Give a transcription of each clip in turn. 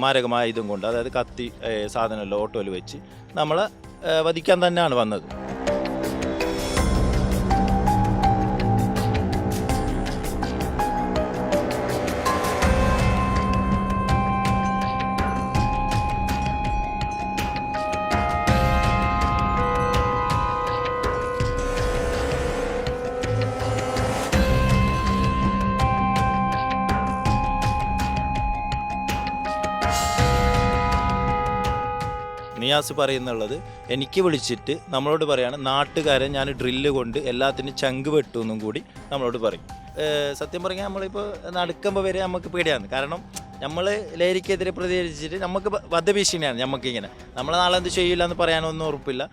മാരകമായ ഇതും കൊണ്ട്, അതായത് കത്തി സാധനമെല്ലാം ഓട്ടോയിൽ വെച്ച് നമ്മളെ വധിക്കാൻ തന്നെയാണ് വന്നത്. നിയാസ് പറയുന്നുള്ളത്, എനിക്ക് വിളിച്ചിട്ട് നമ്മളോട് പറയാണ് നാട്ടുകാരെ ഞാൻ ഡ്രില്ല് കൊണ്ട് എല്ലാത്തിനും ചങ്ക് വെട്ടുമെന്നും കൂടി നമ്മളോട് പറയും. സത്യം പറഞ്ഞാൽ നമ്മളിപ്പോൾ നടക്കുമ്പോൾ വരെ നമുക്ക് പേടിയാണ്. കാരണം നമ്മൾ ലഹരിക്കെതിരെ പ്രതികരിച്ചിട്ട് നമുക്ക് വധഭീഷണിയാണ്. നമുക്കിങ്ങനെ നമ്മളെ നാളെ എന്ത് ചെയ്യില്ല എന്ന് പറയാനൊന്നും ഉറപ്പില്ല.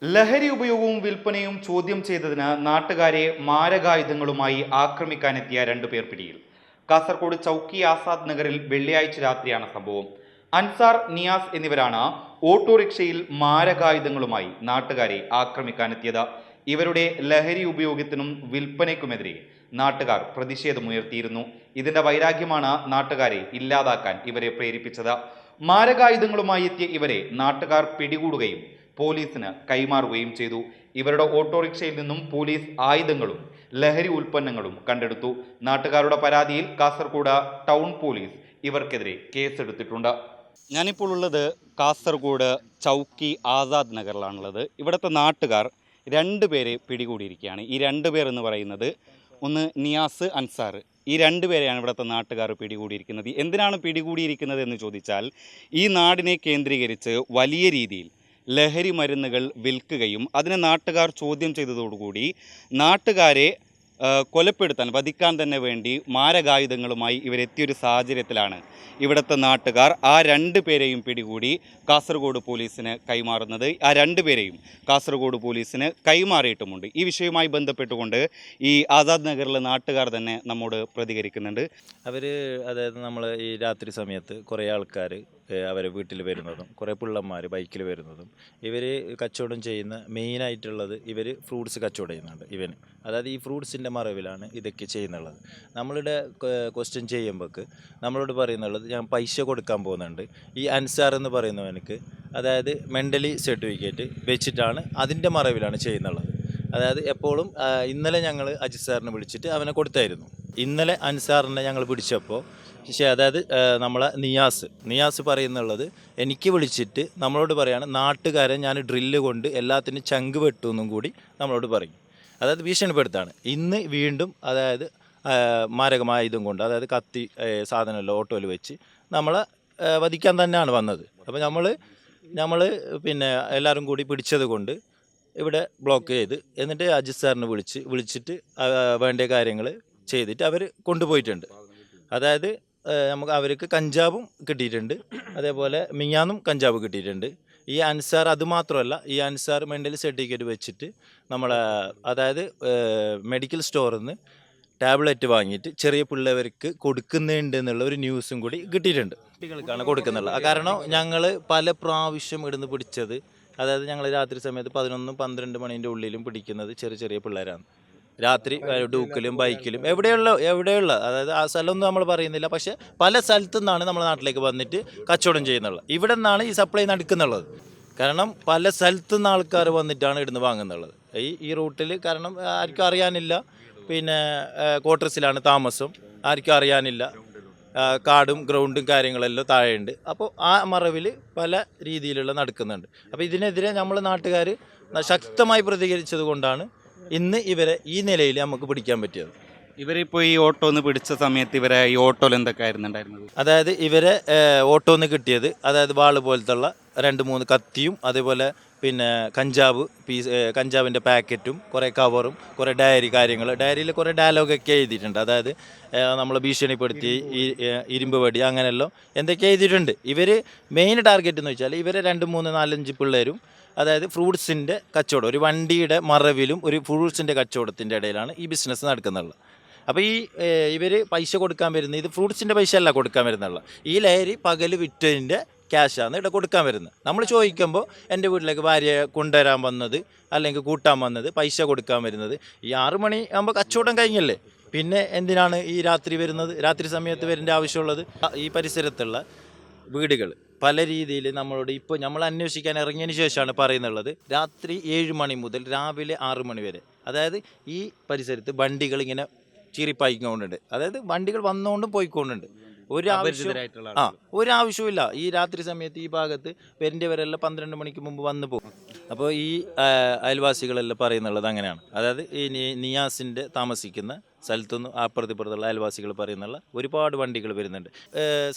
ലഹരി ഉപയോഗവും വിൽപ്പനയും ചോദ്യം ചെയ്തതിന് നാട്ടുകാരെ മാരകായുധങ്ങളുമായി ആക്രമിക്കാനെത്തിയ 2 പേർ പിടിയിൽ. കാസർഗോഡ് ചൗക്കി ആസാദ് നഗറിൽ വെള്ളിയാഴ്ച രാത്രിയാണ് സംഭവം. അൻസാർ, നിയാസ് എന്നിവരാണ് ഓട്ടോറിക്ഷയിൽ മാരകായുധങ്ങളുമായി നാട്ടുകാരെ ആക്രമിക്കാനെത്തിയത്. ഇവരുടെ ലഹരി ഉപയോഗത്തിനും വിൽപ്പനയ്ക്കുമെതിരെ നാട്ടുകാർ പ്രതിഷേധമുയർത്തിയിരുന്നു. ഇതിന്റെ വൈരാഗ്യമാണ് നാട്ടുകാരെ ഇല്ലാതാക്കാൻ ഇവരെ പ്രേരിപ്പിച്ചത്. മാരകായുധങ്ങളുമായി എത്തിയ ഇവരെ നാട്ടുകാർ പിടികൂടുകയും പോലീസിന് കൈമാറുകയും ചെയ്തു. ഇവരുടെ ഓട്ടോറിക്ഷയിൽ നിന്നും പോലീസ് ആയുധങ്ങളും ലഹരി ഉൽപ്പന്നങ്ങളും കണ്ടെടുത്തു. നാട്ടുകാരുടെ പരാതിയിൽ കാസർഗോഡ് ടൗൺ പോലീസ് ഇവർക്കെതിരെ കേസെടുത്തിട്ടുണ്ട്. ഞാനിപ്പോൾ ഉള്ളത് കാസർഗോഡ് ചൗക്കി ആസാദ് നഗറിലാണുള്ളത്. ഇവിടുത്തെ നാട്ടുകാർ 2 പേരെ പിടികൂടിയിരിക്കുകയാണ്. ഈ 2 പേർ എന്ന് പറയുന്നത് ഒന്ന് നിയാസ്, അൻസാർ. ഈ 2 പേരെയാണ് ഇവിടുത്തെ നാട്ടുകാർ പിടികൂടിയിരിക്കുന്നത്. എന്തിനാണ് പിടികൂടിയിരിക്കുന്നത് എന്ന് ചോദിച്ചാൽ, ഈ നാടിനെ കേന്ദ്രീകരിച്ച് വലിയ രീതിയിൽ ലഹരി മരുന്നുകൾ വിൽക്കുകയും അതിനെ നാട്ടുകാർ ചോദ്യം ചെയ്തതോടുകൂടി നാട്ടുകാരെ കൊലപ്പെടുത്താൻ, വധിക്കാൻ തന്നെ വേണ്ടി മാരകായുധങ്ങളുമായി ഇവരെത്തിയൊരു സാഹചര്യത്തിലാണ് ഇവിടുത്തെ നാട്ടുകാർ ആ 2 പേരെയും പിടികൂടി കാസർഗോഡ് പോലീസിന് കൈമാറുന്നത്. ആ 2 പേരെയും കാസർഗോഡ് പോലീസിന് കൈമാറിയിട്ടുമുണ്ട്. ഈ വിഷയവുമായി ബന്ധപ്പെട്ടുകൊണ്ട് ഈ ആസാദ് നഗറിലെ നാട്ടുകാർ തന്നെ നമ്മോട് പ്രതികരിക്കുന്നുണ്ട്. അതായത് നമ്മൾ ഈ രാത്രി സമയത്ത് കുറേ ആൾക്കാർ അവരെ വീട്ടിൽ വരുന്നതും കുറേ പിള്ളന്മാർ ബൈക്കിൽ വരുന്നതും, ഇവർ കച്ചവടം ചെയ്യുന്ന മെയിനായിട്ടുള്ളത് ഇവർ ഫ്രൂട്ട്സ് കച്ചവടം ചെയ്യുന്നുണ്ട്. അതായത് ഈ ഫ്രൂട്ട്സിൻ്റെ മറവിലാണ് ഇതൊക്കെ ചെയ്യുന്നുള്ളത്. നമ്മളുടെ ക്വസ്റ്റ്യൻ ചെയ്യുമ്പോൾക്ക് നമ്മളോട് പറയുന്നുള്ളത്, ഞാൻ പൈസ കൊടുക്കാൻ പോകുന്നുണ്ട്. ഈ അൻസാർ എന്ന് പറയുന്നവനക്ക് അതായത് മെൻ്റലി സർട്ടിഫിക്കറ്റ് വെച്ചിട്ടാണ് അതിൻ്റെ മറവിലാണ് ചെയ്യുന്നുള്ളത്. അതായത് എപ്പോഴും ഇന്നലെ ഞങ്ങൾ അജിത് സാറിനെ വിളിച്ചിട്ട് അവനെ കൊടുത്തായിരുന്നു. ഇന്നലെ അൻസാറിനെ ഞങ്ങൾ പിടിച്ചപ്പോൾ അതായത് നമ്മളെ നിയാസ് പറയുന്നുള്ളത്, എനിക്ക് വിളിച്ചിട്ട് നമ്മളോട് പറയാണ് നാട്ടുകാരെ ഞാൻ ഡ്രില്ല് കൊണ്ട് എല്ലാത്തിനും ചങ്ക് വെട്ടുമെന്നും കൂടി നമ്മളോട് പറയും. അതായത് ഭീഷണിപ്പെടുത്താണ്. ഇന്ന് വീണ്ടും അതായത് മാരകമായ ഇതും കൊണ്ട്, അതായത് കത്തി സാധനമെല്ലാം ഓട്ടോയിൽ വെച്ച് നമ്മളെ വധിക്കാൻ തന്നെയാണ് വന്നത്. അപ്പോൾ നമ്മൾ എല്ലാവരും കൂടി പിടിച്ചത് കൊണ്ട് ഇവിടെ ബ്ലോക്ക് ചെയ്ത്, എന്നിട്ട് അജിത് സാറിനെ വിളിച്ചിട്ട് വേണ്ട കാര്യങ്ങൾ ചെയ്തിട്ട് അവർ കൊണ്ടുപോയിട്ടുണ്ട്. അതായത് അവർക്ക് കഞ്ചാവും കിട്ടിയിട്ടുണ്ട്, അതേപോലെ മിഞ്ഞാന്നും കഞ്ചാവ് കിട്ടിയിട്ടുണ്ട്. ഈ അൻസാർ അതുമാത്രമല്ല, ഈ അൻസാർ മെൻ്റൽ സർട്ടിഫിക്കറ്റ് വെച്ചിട്ട് അതായത് മെഡിക്കൽ സ്റ്റോറിൽ നിന്ന് ടാബ്ലറ്റ് വാങ്ങിയിട്ട് ചെറിയ പിള്ളേർക്ക് കൊടുക്കുന്നുണ്ട് എന്നുള്ള ഒരു ന്യൂസും കൂടി കിട്ടിയിട്ടുണ്ട്. കുട്ടികൾക്കാണ് കൊടുക്കുന്നുള്ളത്. കാരണം ഞങ്ങൾ പല പ്രാവശ്യം ഇടുന്ന് പിടിച്ചത്, അതായത് ഞങ്ങൾ രാത്രി സമയത്ത് 11-12 മണീൻ്റെ ഉള്ളിലും പിടിക്കുന്നത് ചെറിയ പിള്ളേരാണ്. രാത്രി ഡൂക്കിലും ബൈക്കിലും എവിടെയുള്ള അതായത് ആ സ്ഥലമൊന്നും നമ്മൾ പറയുന്നില്ല, പക്ഷേ പല സ്ഥലത്തു നിന്നാണ് നമ്മുടെ നാട്ടിലേക്ക് വന്നിട്ട് കച്ചവടം ചെയ്യുന്നുള്ളത്. ഇവിടെ നിന്നാണ് ഈ സപ്ലൈ നടക്കുന്നുള്ളത്. കാരണം പല സ്ഥലത്തു നിന്ന് ആൾക്കാർ വന്നിട്ടാണ് ഇവിടുന്ന് വാങ്ങുന്നുള്ളത് ഈ റൂട്ടിൽ. കാരണം ആർക്കും അറിയാനില്ല, ക്വാർട്ടേഴ്സിലാണ് താമസം, ആർക്കും അറിയാനില്ല, കാടും ഗ്രൗണ്ടും കാര്യങ്ങളെല്ലാം താഴെയുണ്ട്. അപ്പോൾ ആ മറവിൽ പല രീതിയിലുള്ള നടക്കുന്നുണ്ട്. അപ്പോൾ ഇതിനെതിരെ നമ്മൾ നാട്ടുകാർ ശക്തമായി പ്രതികരിച്ചത് കൊണ്ടാണ് ഇന്ന് ഇവരെ ഈ നിലയിൽ നമുക്ക് പിടിക്കാൻ പറ്റിയത്. ഇവരിപ്പോൾ ഈ ഓട്ടോന്ന് പിടിച്ച സമയത്ത് ഇവരെ ഈ ഓട്ടോയിൽ എന്തൊക്കെ ആയിരുന്നുണ്ടായിരുന്നത്? അതായത് ഇവരെ ഓട്ടോന്ന് കിട്ടിയത് അതായത് വാള് പോലത്തുള്ള 2-3 കത്തിയും, അതേപോലെ കഞ്ചാവിൻ്റെ പാക്കറ്റും, കുറേ കവറും, കുറേ ഡയറിയിൽ കുറേ ഡയലോഗൊക്കെ എഴുതിയിട്ടുണ്ട്. അതായത് നമ്മൾ ഭീഷണിപ്പെടുത്തി, ഇരുമ്പ് വടി, അങ്ങനെയെല്ലാം എന്തൊക്കെ എഴുതിയിട്ടുണ്ട്. ഇവർ മെയിൻ ടാർഗറ്റ് എന്ന് വെച്ചാൽ ഇവരെ 2-3-4-5 പിള്ളേരും അതായത് ഫ്രൂട്ട്സിൻ്റെ കച്ചവടം, ഒരു വണ്ടിയുടെ മറവിലും ഒരു ഫ്രൂട്ട്സിൻ്റെ കച്ചവടത്തിൻ്റെ ഇടയിലാണ് ഈ ബിസിനസ് നടക്കുന്നുള്ളത്. അപ്പോൾ ഇവർ പൈസ കൊടുക്കാൻ വരുന്നത്, ഇത് ഫ്രൂട്ട്സിൻ്റെ പൈസ അല്ല കൊടുക്കാൻ വരുന്നുള്ള, ഈ ലഹരി പകൽ വിറ്റതിൻ്റെ ക്യാഷാണ് ഇവിടെ കൊടുക്കാൻ വരുന്നത്. നമ്മൾ ചോദിക്കുമ്പോൾ എൻ്റെ വീട്ടിലേക്ക് ഭാര്യയെ കൊണ്ടുവരാൻ വന്നത് അല്ലെങ്കിൽ കൂട്ടാൻ വന്നത്, പൈസ കൊടുക്കാൻ വരുന്നത്. ഈ 6 മണി ആകുമ്പോൾ കച്ചവടം കഴിഞ്ഞല്ലേ, പിന്നെ എന്തിനാണ് ഈ രാത്രി വരുന്നത്? രാത്രി സമയത്ത് വരേണ്ട ആവശ്യമുള്ളത്? ഈ പരിസരത്തുള്ള വീടുകൾ പല രീതിയിൽ നമ്മളോട് ഇപ്പോൾ നമ്മൾ അന്വേഷിക്കാൻ ഇറങ്ങിയതിന് ശേഷമാണ് പറയുന്നുള്ളത്. രാത്രി 7 മണി മുതൽ രാവിലെ 6 മണി വരെ, അതായത് ഈ പരിസരത്ത് വണ്ടികൾ ഇങ്ങനെ ചീറിപ്പായിക്കൊണ്ടുണ്ട്. അതായത് വണ്ടികൾ വന്നുകൊണ്ടും പോയിക്കൊണ്ടുണ്ട്. ഒരാവശ്യമില്ല. ഈ രാത്രി സമയത്ത് ഈ ഭാഗത്ത് വരേണ്ടവരെല്ലാം 12 മണിക്ക് മുമ്പ് വന്നു പോകും. അപ്പോൾ ഈ അയൽവാസികളെല്ലാം പറയുന്നുള്ളത് അങ്ങനെയാണ്. അതായത് ഈ നിയാസിൻ്റെ താമസിക്കുന്ന സ്ഥലത്തുനിന്ന് അപ്പുറത്തിപ്പുറത്തുള്ള അയൽവാസികൾ പറയുന്നുള്ള ഒരുപാട് വണ്ടികൾ വരുന്നുണ്ട്.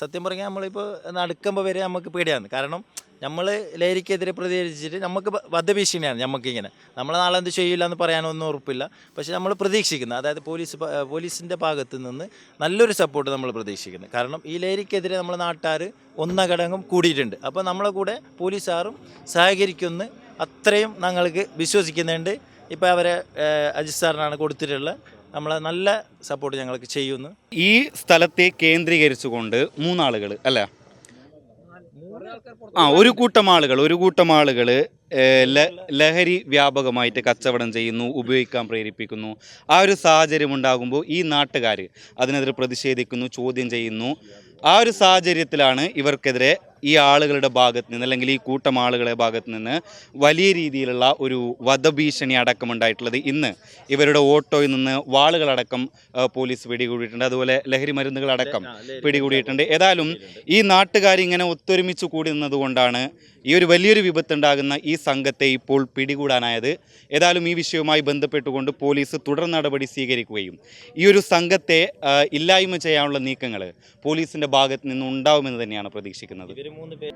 സത്യം പറഞ്ഞാൽ നമ്മളിപ്പോൾ നടക്കുമ്പോൾ വരെ നമുക്ക് പേടിയാണ്. കാരണം നമ്മൾ ലഹരിക്കെതിരെ പ്രതികരിച്ചിട്ട് നമുക്ക് വധഭീഷണിയാണ്. നമുക്കിങ്ങനെ നമ്മളെ നാളെ എന്ത് ചെയ്യില്ല എന്ന് പറയാനൊന്നും ഉറപ്പില്ല. പക്ഷേ നമ്മൾ പ്രതീക്ഷിക്കുന്നത്, അതായത് പോലീസിൻ്റെ ഭാഗത്തു നിന്ന് നല്ലൊരു സപ്പോർട്ട് നമ്മൾ പ്രതീക്ഷിക്കുന്നത്. കാരണം ഈ ലഹരിക്കെതിരെ നമ്മൾ നാട്ടുകാർ ഒന്നടങ്കം കൂടിയിട്ടുണ്ട്. അപ്പോൾ നമ്മളെ കൂടെ പോലീസുകാരും സഹകരിക്കുമെന്ന് അത്രയും ഞങ്ങൾക്ക് വിശ്വസിക്കുന്നുണ്ട്. ഇപ്പോൾ അവരെ അജിത് സാറിനാണ് കൊടുത്തിട്ടുള്ള നമ്മളെ നല്ല സപ്പോർട്ട് ഞങ്ങൾക്ക് ചെയ്യുന്നു. ഈ സ്ഥലത്തെ കേന്ദ്രീകരിച്ചുകൊണ്ട് 3 ആളുകൾ അല്ല, ഒരു കൂട്ടം ആളുകൾ ലഹരി വ്യാപകമായിട്ട് കച്ചവടം ചെയ്യുന്നു, ഉപയോഗിക്കാൻ പ്രേരിപ്പിക്കുന്നു. ആ ഒരു സാഹചര്യം ഉണ്ടാകുമ്പോൾ ഈ നാട്ടുകാർ അതിനെതിരെ പ്രതിഷേധിക്കുന്നു, ചോദ്യം ചെയ്യുന്നു. ആ ഒരു സാഹചര്യത്തിലാണ് ഇവർക്കെതിരെ ഈ ആളുകളുടെ ഭാഗത്ത് നിന്ന്, അല്ലെങ്കിൽ ഈ കൂട്ടം ആളുകളുടെ ഭാഗത്ത് നിന്ന് വലിയ രീതിയിലുള്ള ഒരു വധഭീഷണി അടക്കമുണ്ടായിട്ടുള്ളത്. ഇന്ന് ഇവരുടെ ഓട്ടോയിൽ നിന്ന് വാളുകളടക്കം പോലീസ് പിടികൂടിയിട്ടുണ്ട്. അതുപോലെ ലഹരി മരുന്നുകളടക്കം പിടികൂടിയിട്ടുണ്ട്. ഏതായാലും ഈ നാട്ടുകാർ ഇങ്ങനെ ഒത്തൊരുമിച്ച് കൂടി നിന്നതുകൊണ്ടാണ് ഈ ഒരു വലിയൊരു വിപത്തുണ്ടാകുന്ന ഈ സംഘത്തെ ഇപ്പോൾ പിടികൂടാനായത്. ഏതായാലും ഈ വിഷയവുമായി ബന്ധപ്പെട്ടുകൊണ്ട് പോലീസ് തുടർ നടപടി സ്വീകരിക്കുകയും ഈ ഒരു സംഘത്തെ ഇല്ലായ്മ ചെയ്യാനുള്ള നീക്കങ്ങൾ പോലീസിൻ്റെ ഭാഗത്ത് നിന്ന് ഉണ്ടാവുമെന്ന് തന്നെയാണ് പ്രതീക്ഷിക്കുന്നത്. 3 പേര്